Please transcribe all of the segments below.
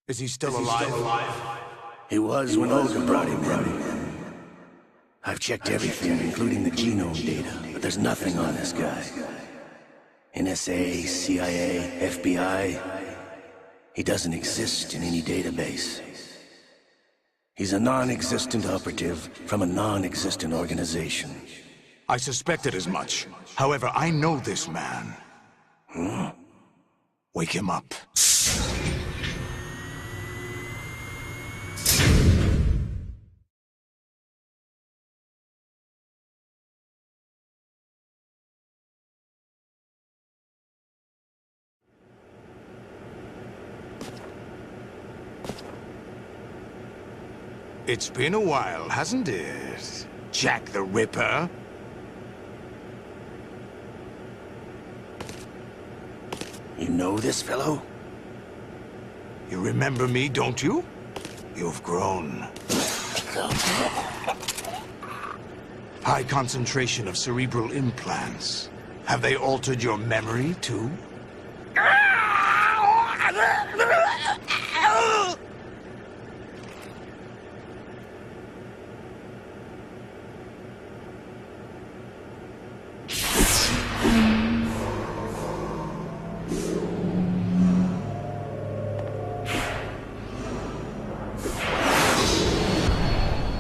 Is he still alive? He was when Olga brought him in. I've checked everything, including the genome data, but there's nothing on this guy. NSA, CIA, FBI. He doesn't exist in any database. He's a non-existent operative from a non-existent organization. I suspected as much. However, I know this man. Wake him up. It's been a while, hasn't it? Jack the Ripper? You know this fellow? You remember me, don't you? You've grown. High concentration of cerebral implants. Have they altered your memory, too?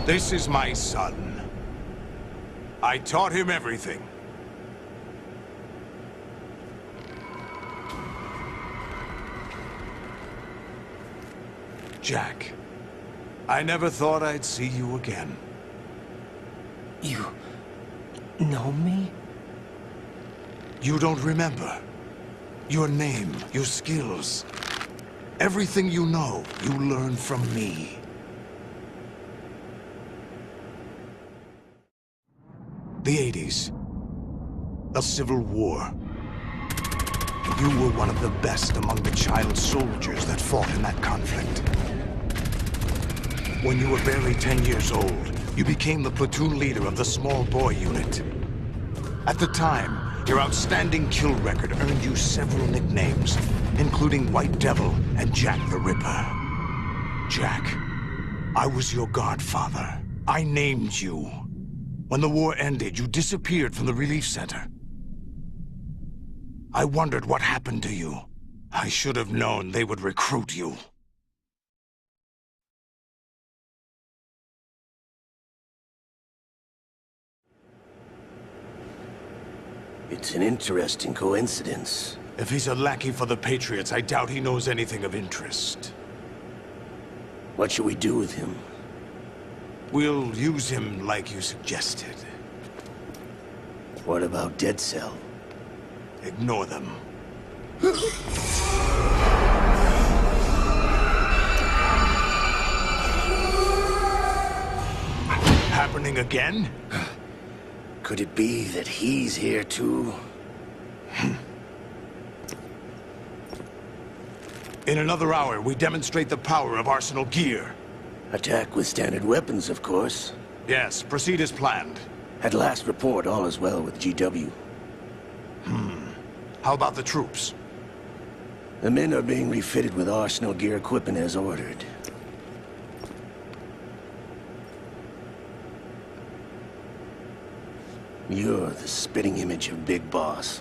This is my son. I taught him everything. Jack, I never thought I'd see you again. You know me? You don't remember. Your name, your skills. Everything you know, you learned from me. The 80s. A civil war. You were one of the best among the child soldiers that fought in that conflict. When you were barely 10 years old, you became the platoon leader of the small boy unit. At the time, your outstanding kill record earned you several nicknames, including White Devil and Jack the Ripper. Jack, I was your godfather. I named you. When the war ended, you disappeared from the relief center. I wondered what happened to you. I should have known they would recruit you. It's an interesting coincidence. If he's a lackey for the Patriots, I doubt he knows anything of interest. What should we do with him? We'll use him like you suggested. What about Dead Cell? Ignore them. Happening again? Could it be that he's here too? In another hour, we demonstrate the power of Arsenal gear. Attack with standard weapons, of course. Yes, proceed as planned. At last report, all is well with GW. How about the troops? The men are being refitted with Arsenal gear equipment as ordered. You're the spitting image of Big Boss.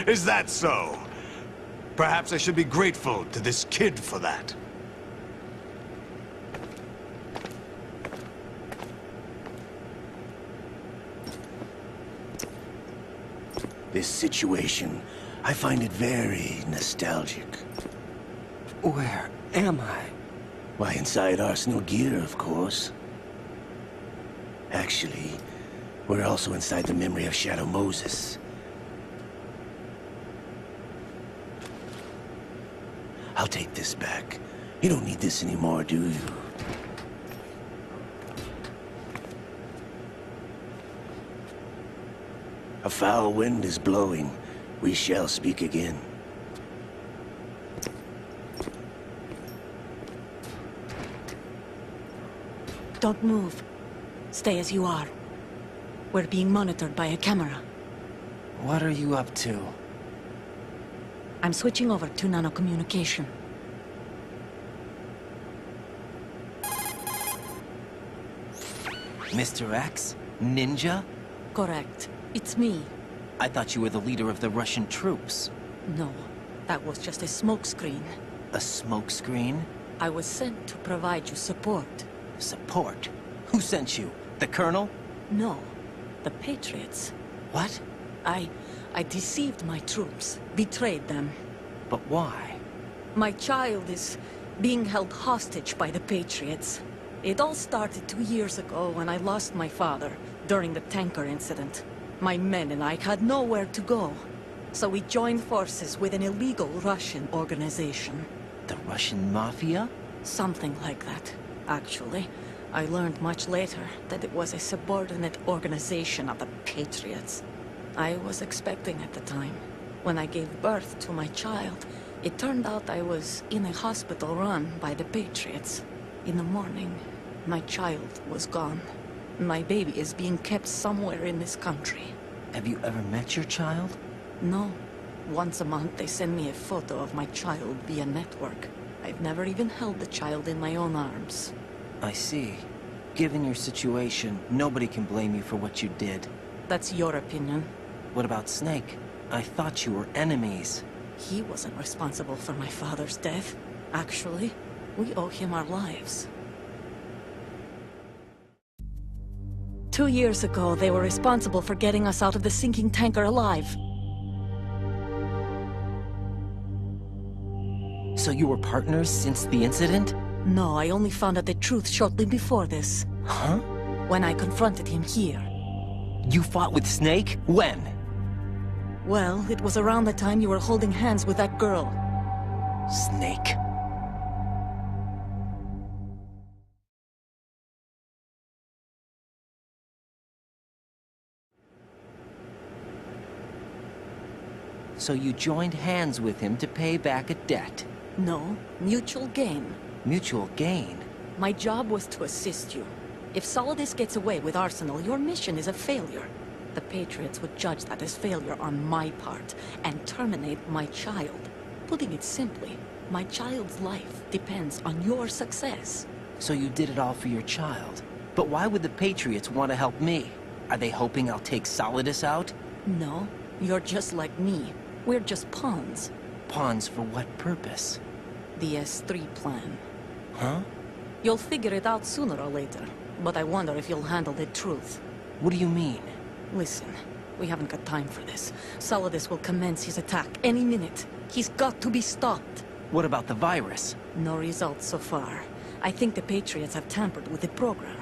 Is that so? Perhaps I should be grateful to this kid for that. This situation, I find it very nostalgic. Where am I? Why, inside Arsenal gear, of course. Actually, we're also inside the memory of Shadow Moses. I'll take this back. You don't need this anymore, do you? A foul wind is blowing. We shall speak again. Don't move. Stay as you are. We're being monitored by a camera. What are you up to? I'm switching over to nanocommunication. Mr. X? Ninja? Correct. It's me. I thought you were the leader of the Russian troops. No, that was just a smokescreen. A smokescreen? I was sent to provide you support. Support? Who sent you? The Colonel? No, the Patriots. What? I deceived my troops, betrayed them. But why? My child is being held hostage by the Patriots. It all started 2 years ago when I lost my father during the tanker incident. My men and I had nowhere to go. So we joined forces with an illegal Russian organization. The Russian Mafia? Something like that, actually. I learned much later that it was a subordinate organization of the Patriots. I was expecting at the time. When I gave birth to my child, it turned out I was in a hospital run by the Patriots. In the morning, my child was gone. My baby is being kept somewhere in this country. Have you ever met your child? No. Once a month they send me a photo of my child via network. I've never even held the child in my own arms. I see. Given your situation, nobody can blame you for what you did. That's your opinion. What about Snake? I thought you were enemies. He wasn't responsible for my father's death. Actually, we owe him our lives. 2 years ago, they were responsible for getting us out of the sinking tanker alive. So you were partners since the incident? No, I only found out the truth shortly before this. Huh? When I confronted him here. You fought with Snake? When? Well, it was around the time you were holding hands with that girl. Snake. So you joined hands with him to pay back a debt? No, mutual gain. Mutual gain? My job was to assist you. If Solidus gets away with Arsenal, your mission is a failure. The Patriots would judge that as failure on my part, and terminate my child. Putting it simply, my child's life depends on your success. So you did it all for your child. But why would the Patriots want to help me? Are they hoping I'll take Solidus out? No, you're just like me. We're just pawns. Pawns for what purpose? The S3 plan. Huh? You'll figure it out sooner or later, but I wonder if you'll handle the truth. What do you mean? Listen, we haven't got time for this. Solidus will commence his attack any minute. He's got to be stopped. What about the virus? No results so far. I think the Patriots have tampered with the program.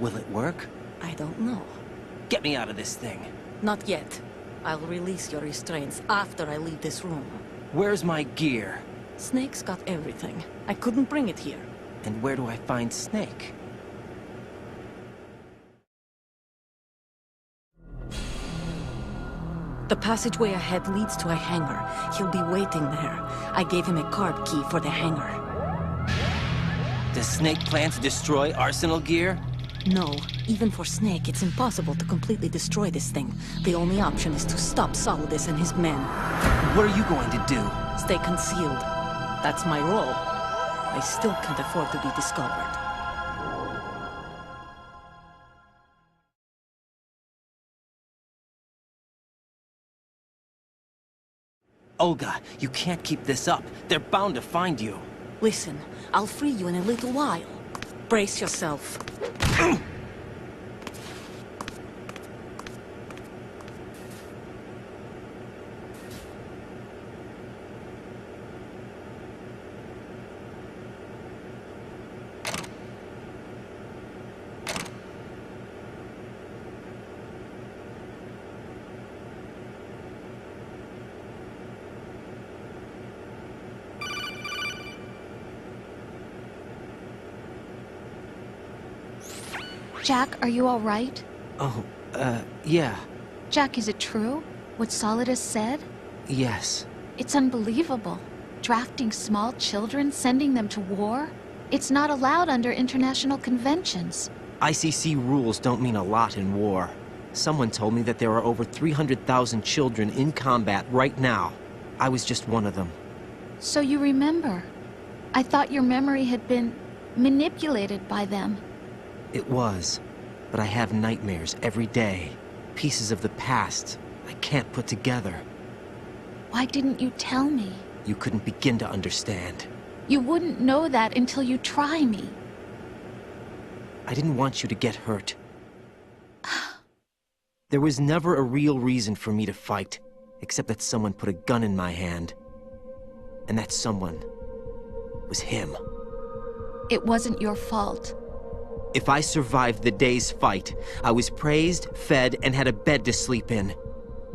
Will it work? I don't know. Get me out of this thing. Not yet. I'll release your restraints after I leave this room. Where's my gear? Snake's got everything. I couldn't bring it here. And where do I find Snake? The passageway ahead leads to a hangar. He'll be waiting there. I gave him a card key for the hangar. Does Snake plan to destroy Arsenal gear? No. Even for Snake, it's impossible to completely destroy this thing. The only option is to stop Solidus and his men. What are you going to do? Stay concealed. That's my role. I still can't afford to be discovered. Olga, you can't keep this up. They're bound to find you. Listen, I'll free you in a little while. Brace yourself. Jack, are you all right? Oh, yeah. Jack, is it true? What Solidus said? Yes. It's unbelievable. Drafting small children, sending them to war? It's not allowed under international conventions. ICC rules don't mean a lot in war. Someone told me that there are over 300,000 children in combat right now. I was just one of them. So you remember. I thought your memory had been manipulated by them. It was, but I have nightmares every day. Pieces of the past I can't put together. Why didn't you tell me? You couldn't begin to understand. You wouldn't know that until you try me. I didn't want you to get hurt. There was never a real reason for me to fight, except that someone put a gun in my hand. And that someone was him. It wasn't your fault. If I survived the day's fight, I was praised, fed, and had a bed to sleep in.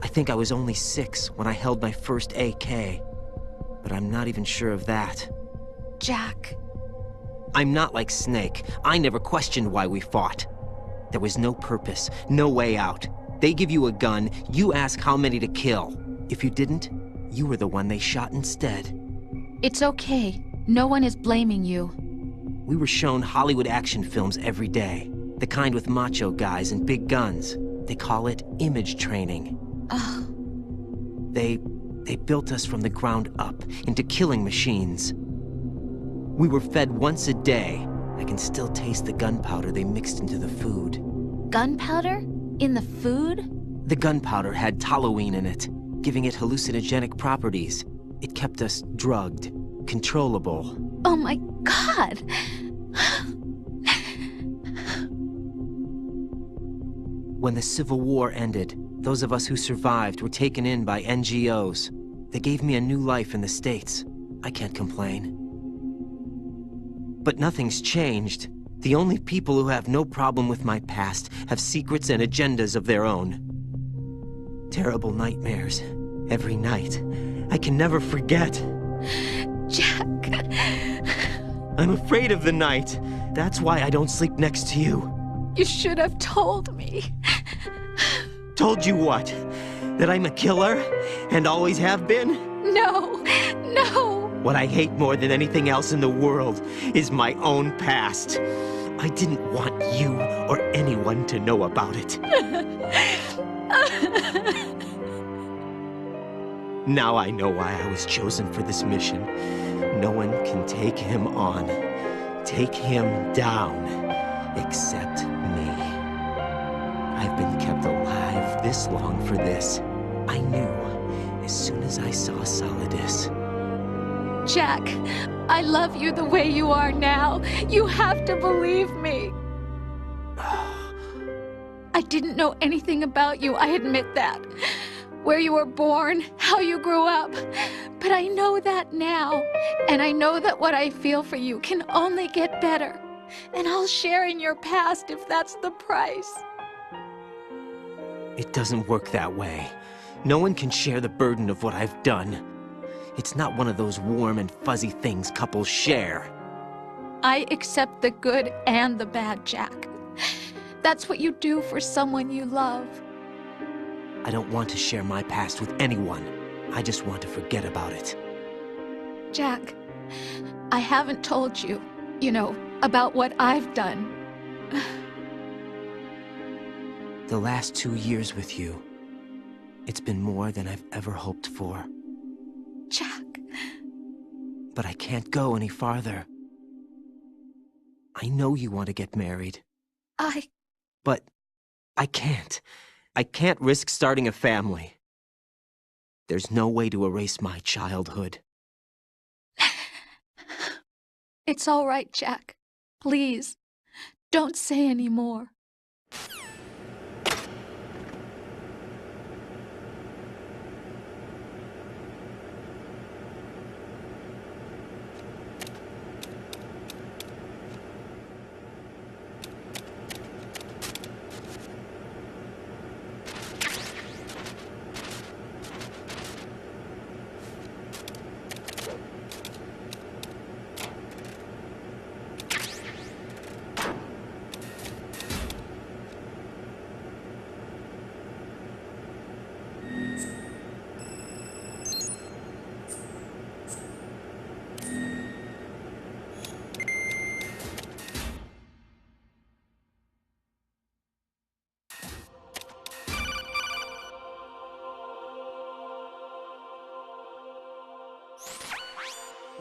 I think I was only 6 when I held my first AK. But I'm not even sure of that. Jack. I'm not like Snake. I never questioned why we fought. There was no purpose, no way out. They give you a gun, you ask how many to kill. If you didn't, you were the one they shot instead. It's okay. No one is blaming you. We were shown Hollywood action films every day. The kind with macho guys and big guns. They call it image training. Ugh. They built us from the ground up into killing machines. We were fed once a day. I can still taste the gunpowder they mixed into the food. Gunpowder? In the food? The gunpowder had toluene in it, giving it hallucinogenic properties. It kept us drugged, controllable. Oh my God! When the Civil War ended, those of us who survived were taken in by NGOs. They gave me a new life in the States. I can't complain. But nothing's changed. The only people who have no problem with my past have secrets and agendas of their own. Terrible nightmares. Every night. I can never forget. Jack. I'm afraid of the night. That's why I don't sleep next to you. You should have told me. Told you what? That I'm a killer? And always have been? No. No. What I hate more than anything else in the world is my own past. I didn't want you or anyone to know about it. Now I know why I was chosen for this mission. No one can take him on, take him down, except me. I've been kept alive this long for this. I knew as soon as I saw Solidus. Jack, I love you the way you are now. You have to believe me. I didn't know anything about you, I admit that. Where you were born, how you grew up. But I know that now. And I know that what I feel for you can only get better. And I'll share in your past if that's the price. It doesn't work that way. No one can share the burden of what I've done. It's not one of those warm and fuzzy things couples share. I accept the good and the bad, Jack. That's what you do for someone you love. I don't want to share my past with anyone. I just want to forget about it. Jack, I haven't told you, about what I've done. The last 2 years with you, it's been more than I've ever hoped for. Jack. But I can't go any farther. I know you want to get married. But I can't. I can't risk starting a family. There's no way to erase my childhood. It's all right, Jack. Please, don't say any more.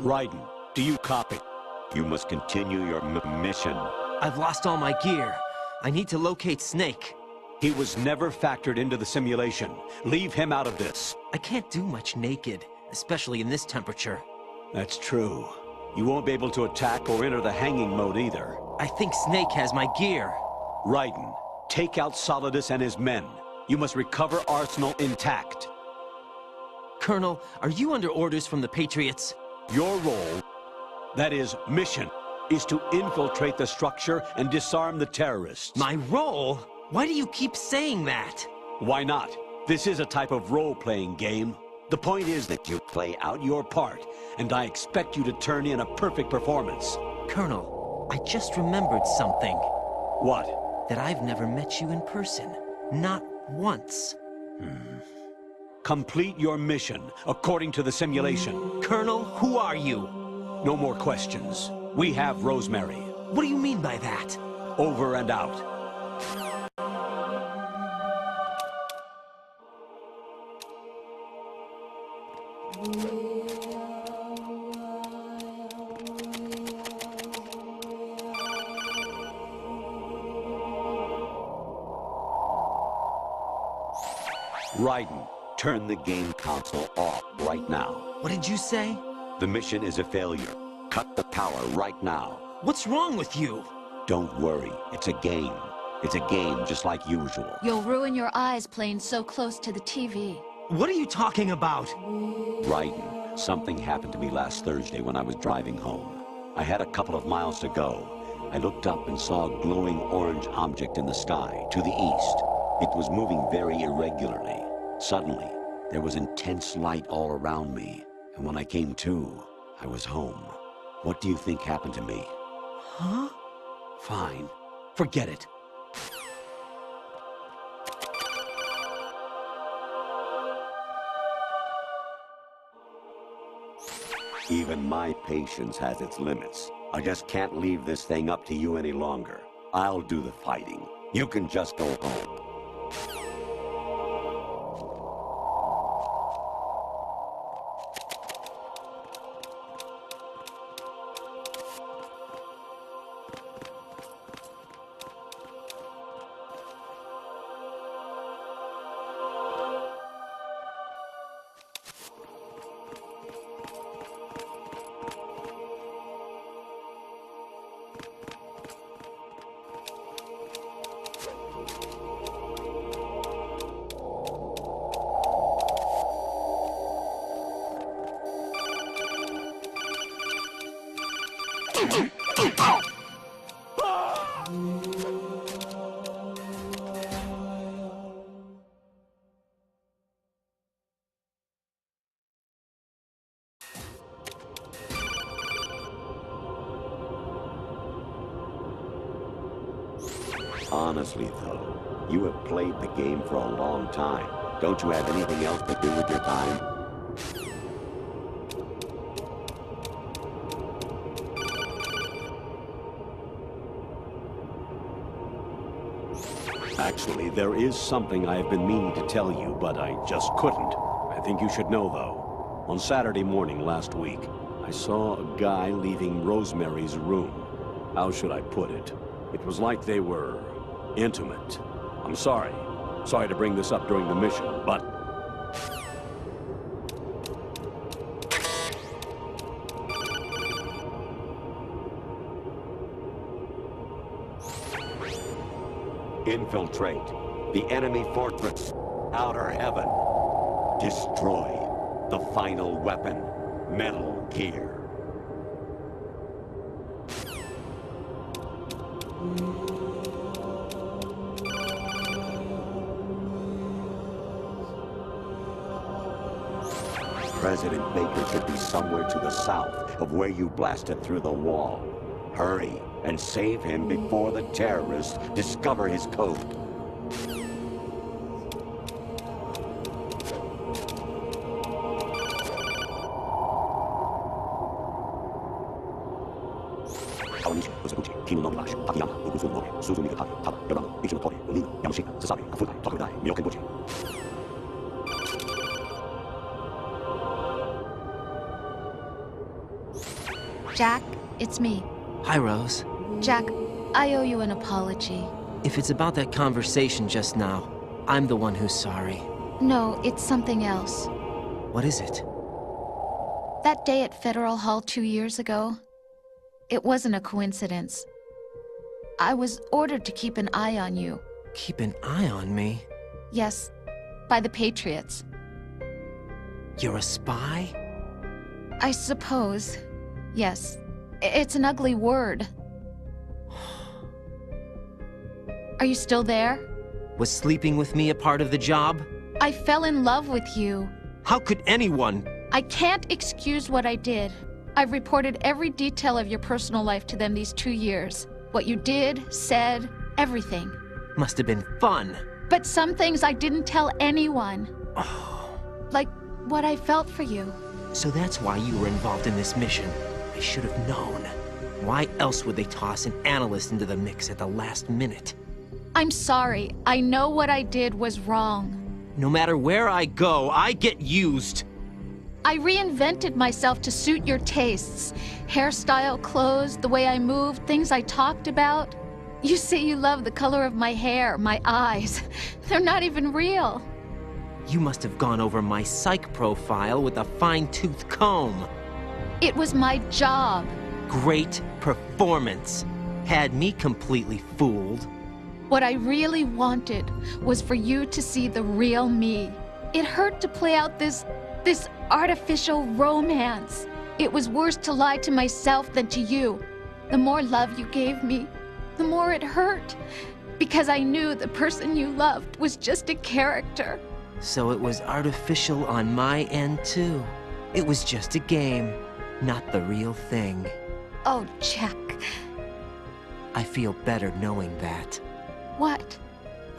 Raiden, do you copy? You must continue your mission. I've lost all my gear. I need to locate Snake. He was never factored into the simulation. Leave him out of this. I can't do much naked, especially in this temperature. That's true. You won't be able to attack or enter the hanging mode either. I think Snake has my gear. Raiden, take out Solidus and his men. You must recover Arsenal intact. Colonel, are you under orders from the Patriots? Your role, that is, mission, is to infiltrate the structure and disarm the terrorists. My role? Why do you keep saying that? Why not? This is a type of role-playing game. The point is that you play out your part, and I expect you to turn in a perfect performance. Colonel, I just remembered something. What? That I've never met you in person. Not once. Complete your mission, according to the simulation. Colonel, who are you? No more questions. We have Rosemary. What do you mean by that? Over and out. Raiden, turn the game console off right now. What did you say? The mission is a failure. Cut the power right now. What's wrong with you? Don't worry, it's a game. It's a game just like usual. You'll ruin your eyes playing so close to the TV. What are you talking about? Raiden, something happened to me last Thursday when I was driving home. I had a couple of miles to go. I looked up and saw a glowing orange object in the sky, to the east. It was moving very irregularly. Suddenly, there was intense light all around me, and when I came to, I was home. What do you think happened to me? Huh? Fine. Forget it. Even my patience has its limits. I just can't leave this thing up to you any longer. I'll do the fighting. You can just go home. Honestly, though, you have played the game for a long time. Don't you have anything else to do with your time? Actually, there is something I have been meaning to tell you, but I just couldn't. I think you should know, though. On Saturday morning last week, I saw a guy leaving Rosemary's room. How should I put it? It was like they were intimate. I'm sorry. Sorry to bring this up during the mission, but... Infiltrate the enemy fortress, outer heaven. Destroy the final weapon, Metal Gear. President Baker should be somewhere to the south of where you blasted through the wall. Hurry and save him before the terrorists discover his code. Jack, it's me. Hi, Rose. Jack, I owe you an apology. If it's about that conversation just now, I'm the one who's sorry. No, it's something else. What is it? That day at Federal Hall 2 years ago, it wasn't a coincidence. I was ordered to keep an eye on you. Keep an eye on me? Yes, by the Patriots. You're a spy? I suppose. Yes. It's an ugly word. Are you still there? Was sleeping with me a part of the job? I fell in love with you. How could anyone? I can't excuse what I did. I've reported every detail of your personal life to them these 2 years. What you did, said, everything. Must have been fun. But some things I didn't tell anyone. Like what I felt for you. So that's why you were involved in this mission. I should have known. Why else would they toss an analyst into the mix at the last minute? I'm sorry. I know what I did was wrong. No matter where I go, I get used. I reinvented myself to suit your tastes. Hairstyle, clothes, the way I moved, things I talked about. You say you love the color of my hair, my eyes. They're not even real. You must have gone over my psych profile with a fine-tooth comb. It was my job. Great performance. Had me completely fooled. What I really wanted was for you to see the real me. It hurt to play out this artificial romance. It was worse to lie to myself than to you. The more love you gave me, the more it hurt. Because I knew the person you loved was just a character. So it was artificial on my end, too. It was just a game, not the real thing. Oh, Jack. I feel better knowing that. What?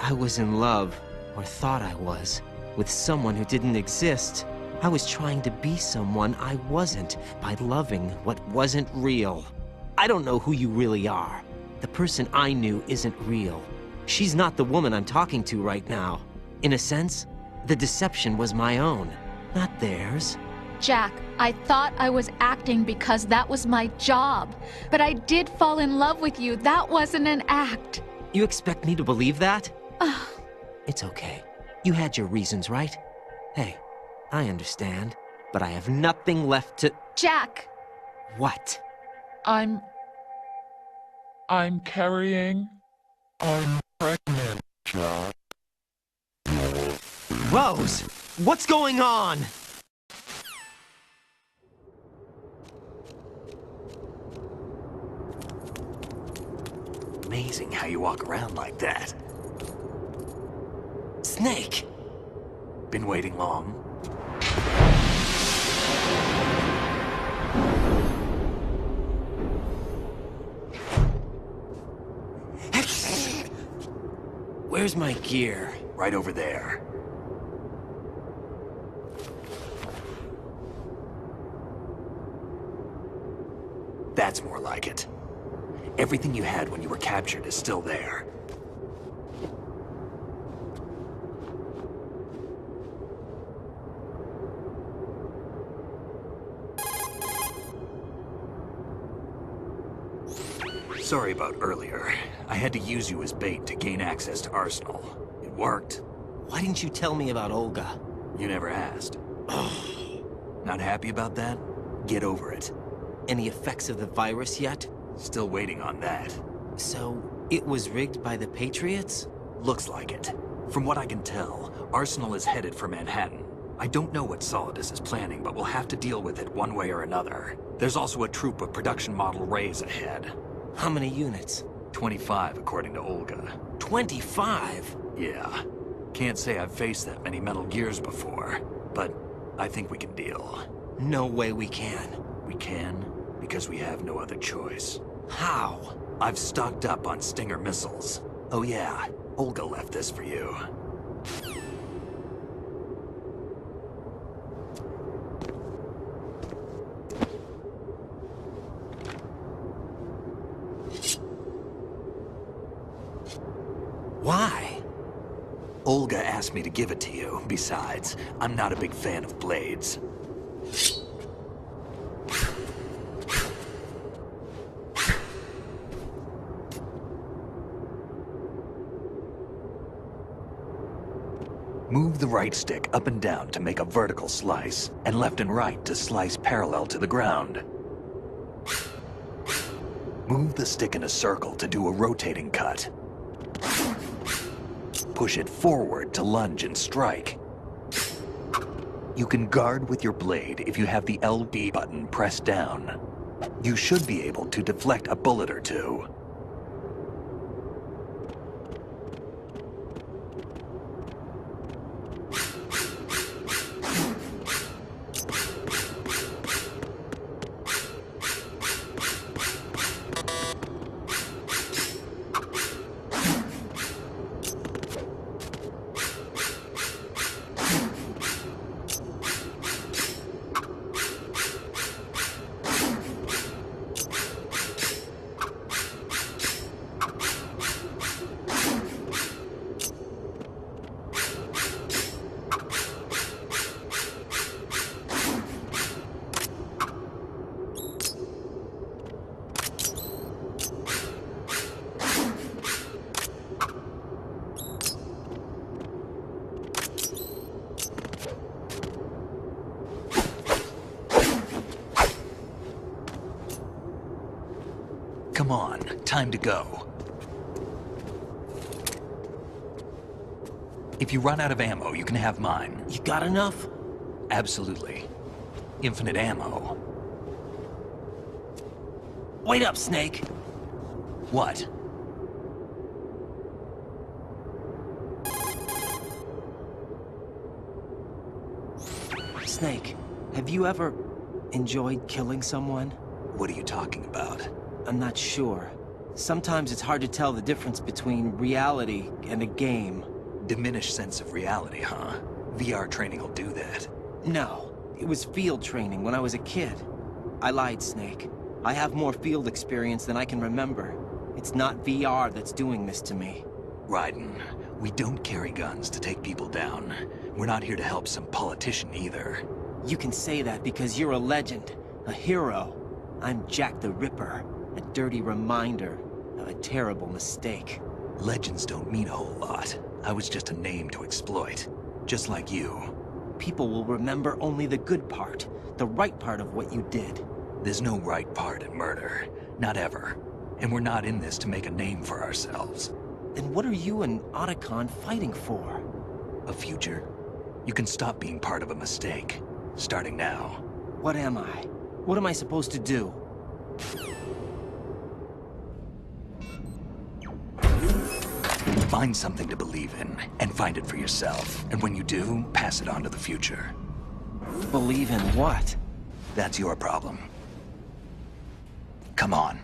I was in love, or thought I was, with someone who didn't exist. I was trying to be someone I wasn't by loving what wasn't real. I don't know who you really are. The person I knew isn't real. She's not the woman I'm talking to right now. In a sense, the deception was my own, not theirs. Jack, I thought I was acting because that was my job. But I did fall in love with you. That wasn't an act. You expect me to believe that? It's okay. You had your reasons, right? Hey, I understand, but I have nothing left to... Jack! What? I'm carrying... I'm pregnant, Jack. Rose! What's going on? Amazing how you walk around like that. Snake! Been waiting long? Where's my gear? Right over there. That's more like it. Everything you had when you were captured is still there. Sorry about earlier. I had to use you as bait to gain access to Arsenal. It worked. Why didn't you tell me about Olga? You never asked. Not happy about that? Get over it. Any effects of the virus yet? Still waiting on that. So, it was rigged by the Patriots? Looks like it. From what I can tell, Arsenal is headed for Manhattan. I don't know what Solidus is planning, but we'll have to deal with it one way or another. There's also a troop of production model Rays ahead. How many units? 25, according to Olga. 25? Yeah. Can't say I've faced that many Metal Gears before, but I think we can deal. No way we can. We can, because we have no other choice. How? I've stocked up on Stinger missiles. Oh yeah, Olga left this for you. Why? Olga asked me to give it to you. Besides, I'm not a big fan of blades. Move the right stick up and down to make a vertical slice, and left and right to slice parallel to the ground. Move the stick in a circle to do a rotating cut. Push it forward to lunge and strike. You can guard with your blade if you have the LB button pressed down. You should be able to deflect a bullet or two. Come on, time to go. If you run out of ammo, you can have mine. You got enough? Absolutely. Infinite ammo. Wait up, Snake. What? Snake, have you ever enjoyed killing someone? What are you talking about? I'm not sure. Sometimes it's hard to tell the difference between reality and a game. Diminished sense of reality, huh? VR training will do that. No, it was field training when I was a kid. I lied, Snake. I have more field experience than I can remember. It's not VR that's doing this to me. Raiden, we don't carry guns to take people down. We're not here to help some politician either. You can say that because you're a legend, a hero. I'm Jack the Ripper, a dirty reminder of a terrible mistake. Legends don't mean a whole lot. I was just a name to exploit, just like you. People will remember only the good part, the right part of what you did. There's no right part in murder, not ever. And we're not in this to make a name for ourselves. Then what are you and Otacon fighting for? A future? You can stop being part of a mistake, starting now. What am I? What am I supposed to do? Find something to believe in, and find it for yourself. And when you do, pass it on to the future. Believe in what? That's your problem. Come on.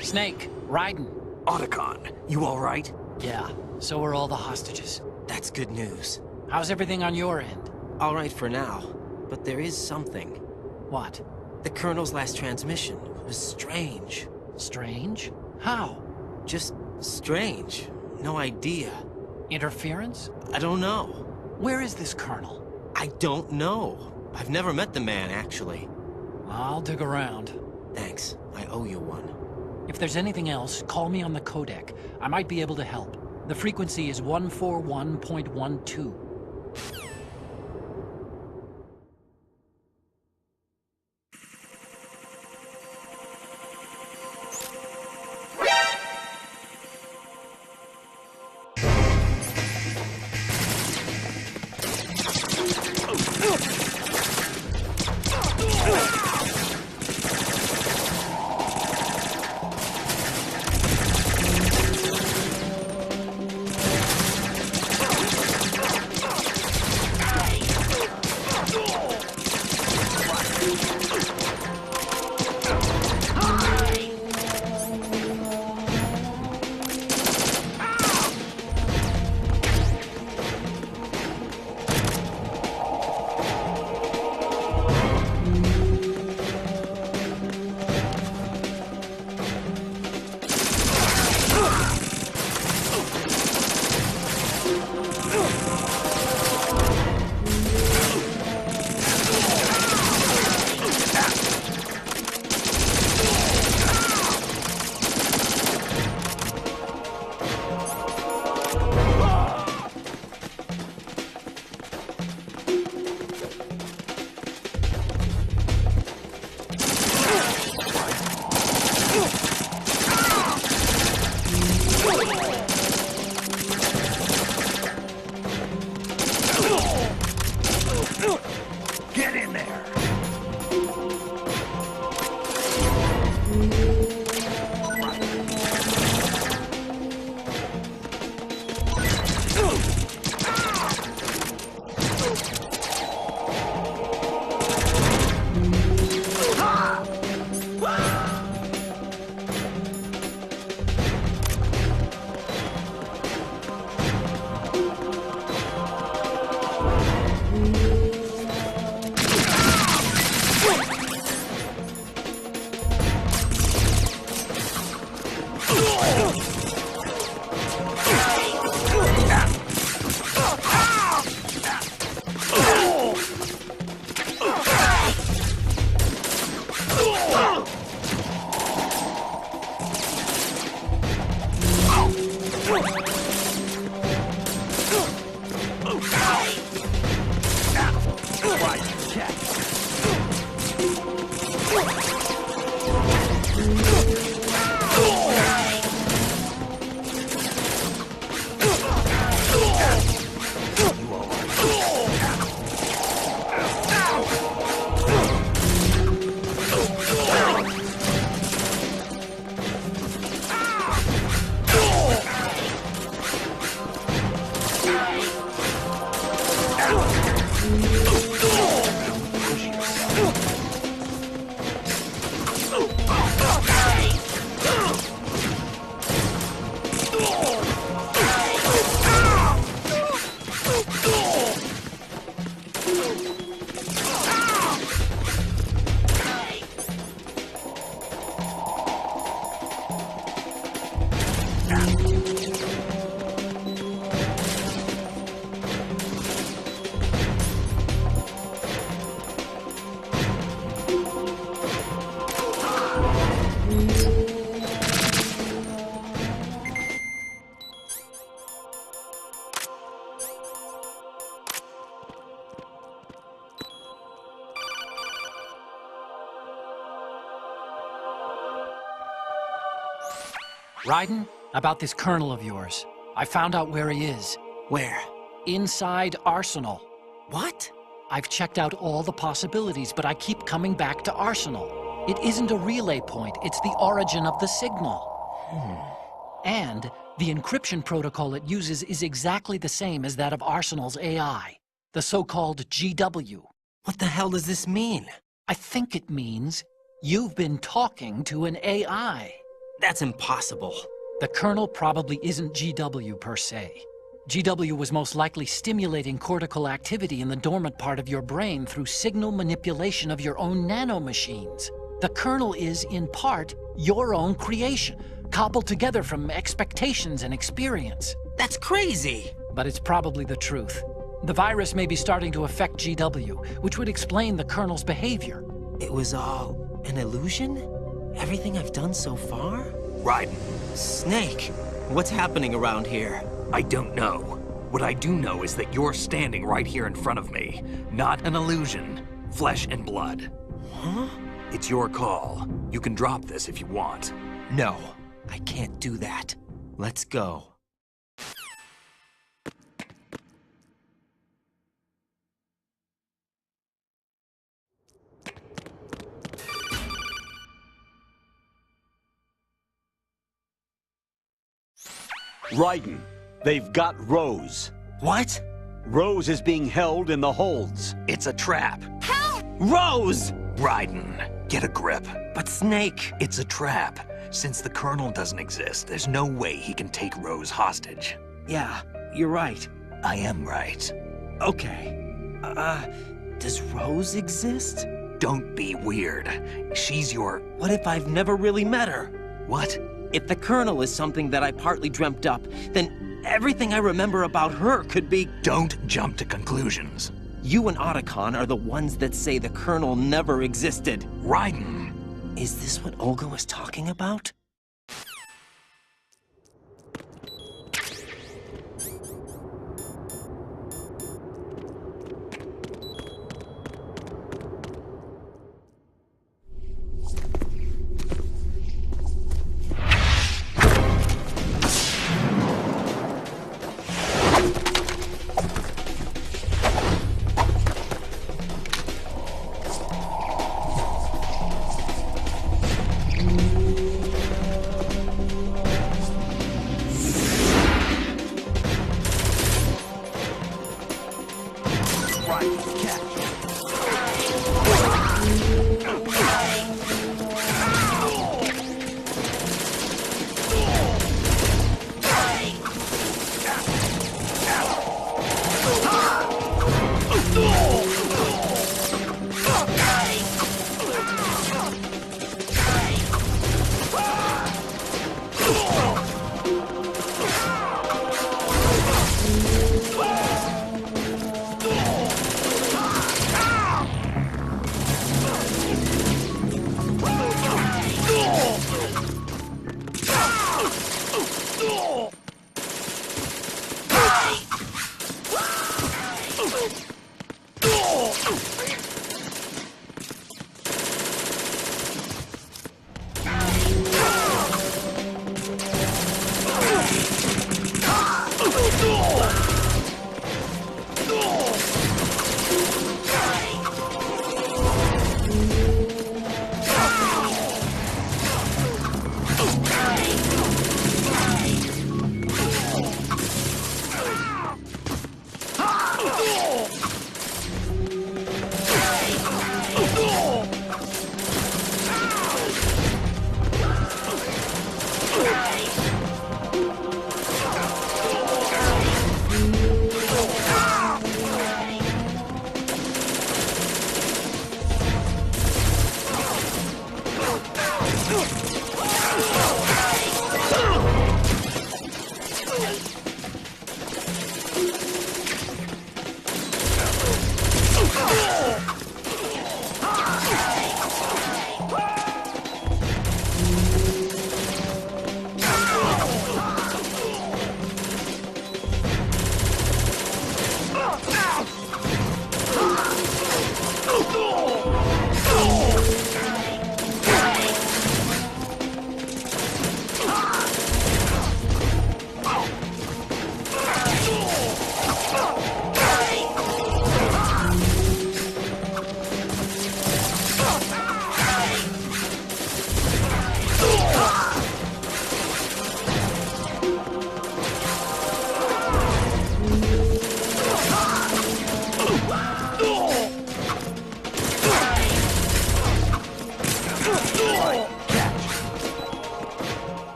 Snake, Raiden. Otacon, you all right? Yeah, so are all the hostages. That's good news. How's everything on your end? All right for now, but there is something. What? The Colonel's last transmission was strange. Strange? How? Just strange. No idea. Interference? I don't know. Where is this Colonel? I don't know. I've never met the man, actually. I'll dig around. Thanks. I owe you one. If there's anything else, call me on the codec. I might be able to help. The frequency is 141.12. attack. Raiden, about this colonel of yours. I found out where he is. Where? Inside Arsenal. What? I've checked out all the possibilities, but I keep coming back to Arsenal. It isn't a relay point, it's the origin of the signal. And the encryption protocol it uses is exactly the same as that of Arsenal's AI, the so-called GW. What the hell does this mean? I think it means you've been talking to an AI. That's impossible. The Colonel probably isn't GW per se. GW was most likely stimulating cortical activity in the dormant part of your brain through signal manipulation of your own nanomachines. The Colonel is, in part, your own creation, cobbled together from expectations and experience. That's crazy! But it's probably the truth. The virus may be starting to affect GW, which would explain the Colonel's behavior. It was all an illusion? Everything I've done so far? Raiden, Snake, what's happening around here? I don't know. What I do know is that you're standing right here in front of me. Not an illusion. Flesh and blood. Huh? It's your call. You can drop this if you want. No, I can't do that. Let's go. Raiden, they've got Rose. What? Rose is being held in the holds. It's a trap. Rose! Raiden, get a grip. But Snake... It's a trap. Since the Colonel doesn't exist, there's no way he can take Rose hostage. Yeah, you're right. I am right. Okay. Does Rose exist? Don't be weird. She's your... What if I've never really met her? What? If the Colonel is something that I partly dreamt up, then everything I remember about her could be... Don't jump to conclusions. You and Otacon are the ones that say the Colonel never existed. Raiden! Is this what Olga was talking about?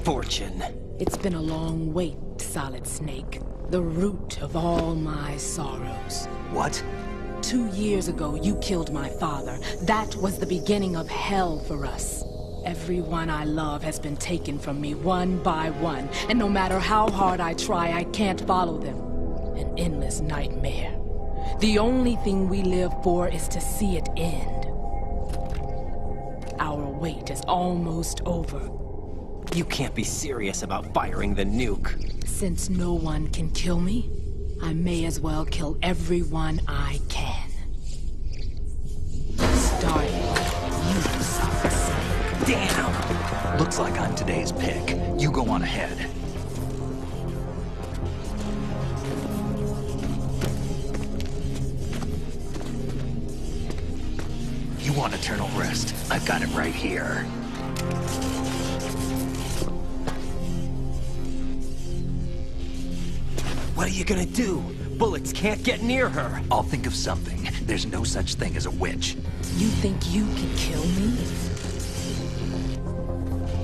fortune. It's been a long wait, Solid Snake. The root of all my sorrows. What? 2 years ago, you killed my father. That was the beginning of hell for us. Everyone I love has been taken from me one by one, and no matter how hard I try, I can't follow them. An endless nightmare. The only thing we live for is to see it end. Our wait is almost over. You can't be serious about firing the nuke. Since no one can kill me, I may as well kill everyone I can. Starting with you, Solid Snake. Damn! Looks like I'm today's pick. You go on ahead. You want eternal rest? I've got it right here. What are you gonna do? Bullets can't get near her. I'll think of something. There's no such thing as a witch. You think you can kill me?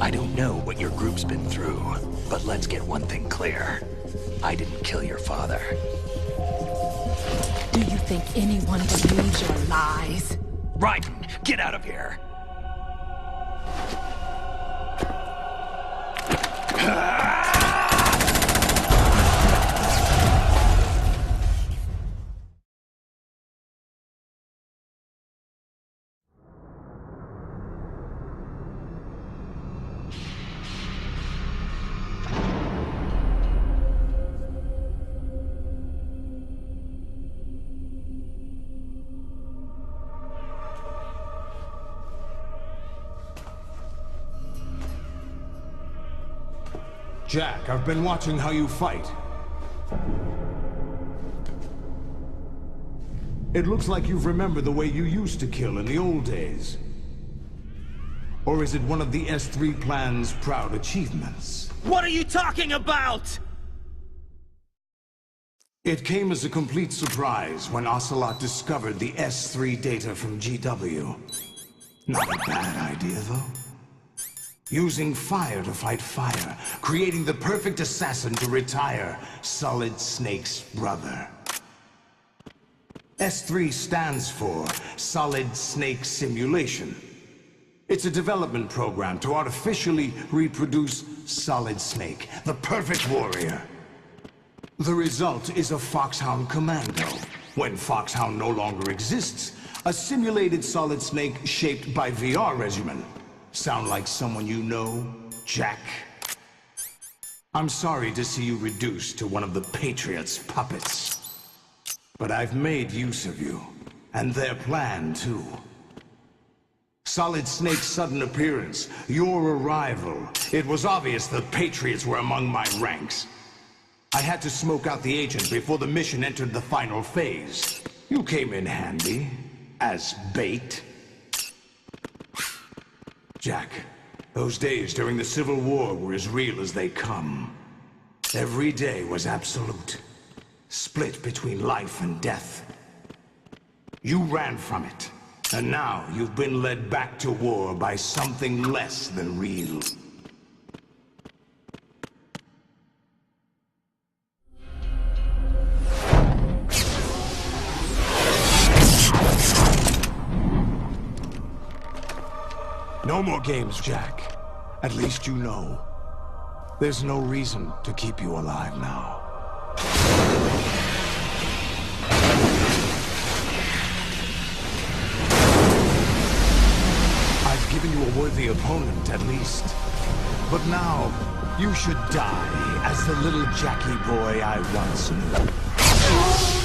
I don't know what your group's been through, but let's get one thing clear. I didn't kill your father. Do you think anyone believes your lies? Raiden, get out of here! Jack, I've been watching how you fight. It looks like you've remembered the way you used to kill in the old days. Or is it one of the S3 plan's proud achievements? What are you talking about? It came as a complete surprise when Ocelot discovered the S3 data from GW. Not a bad idea, though. Using fire to fight fire, creating the perfect assassin to retire Solid Snake's brother. S3 stands for Solid Snake Simulation. It's a development program to artificially reproduce Solid Snake, the perfect warrior. The result is a Foxhound commando. When Foxhound no longer exists, a simulated Solid Snake shaped by VR regimen. Sound like someone you know, Jack? I'm sorry to see you reduced to one of the Patriots' puppets. But I've made use of you, and their plan, too. Solid Snake's sudden appearance, your arrival. It was obvious the Patriots were among my ranks. I had to smoke out the agent before the mission entered the final phase. You came in handy, as bait. Jack, those days during the Civil War were as real as they come. Every day was absolute, split between life and death. You ran from it, and now you've been led back to war by something less than real. No more games, Jack. At least you know. There's no reason to keep you alive now. I've given you a worthy opponent, at least. But now, you should die as the little Jackie boy I once knew.